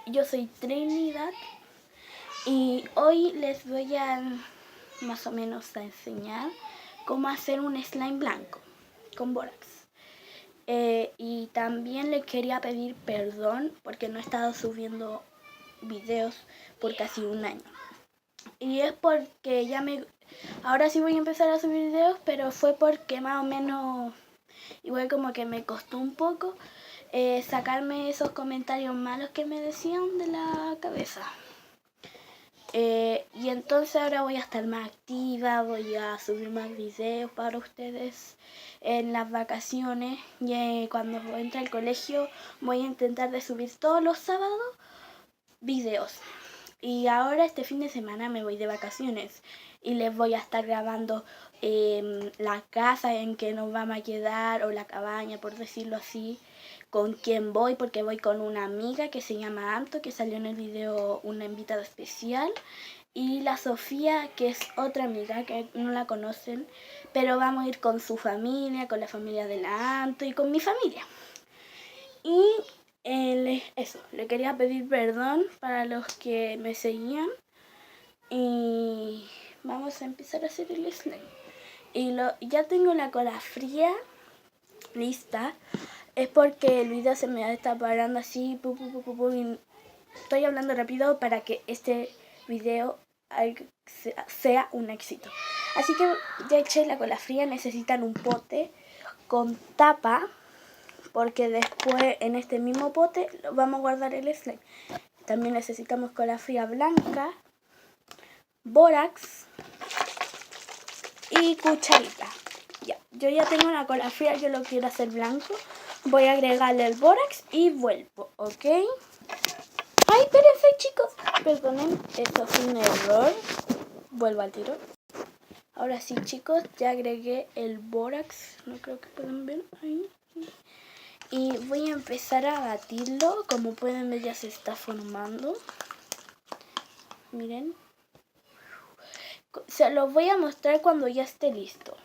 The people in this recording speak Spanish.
yo soy Trinidad y hoy les voy a más o menos a enseñar cómo hacer un slime blanco con bórax. Y también les quería pedir perdón porque no he estado subiendo videos por casi un año. Y es porque ahora sí voy a empezar a subir videos, pero fue porque más o menos igual como que me costó un poco sacarme esos comentarios malos que me decían de la cabeza. Y entonces ahora voy a estar más activa, voy a subir más videos para ustedes en las vacaciones. Y cuando entre al colegio voy a intentar de subir todos los sábados videos. Y ahora este fin de semana me voy de vacaciones y les voy a estar grabando la casa en que nos vamos a quedar o la cabaña, por decirlo así, con quién voy, porque voy con una amiga que se llama Anto, que salió en el video una invitada especial, y la Sofía, que es otra amiga que no la conocen, pero vamos a ir con su familia, con la familia de la Anto y con mi familia. Y eso, le quería pedir perdón para los que me seguían y vamos a empezar a hacer el slime. Y ya tengo la cola fría lista, es porque el video se me está parando así, y estoy hablando rápido para que este video sea un éxito. Así que ya eché la cola fría, necesitan un pote con tapa, porque después en este mismo pote vamos a guardar el slime. También necesitamos cola fría blanca, bórax y cucharita. Yo ya tengo la cola fría, yo lo quiero hacer blanco. Voy a agregarle el bórax y vuelvo, ¿ok? Ay, espérense chicos, perdonen, esto fue un error. Vuelvo al tiro. Ahora sí chicos, ya agregué el bórax, no creo que puedan ver ahí. Y voy a empezar a batirlo, como pueden ver ya se está formando. Miren. Se los voy a mostrar cuando ya esté listo.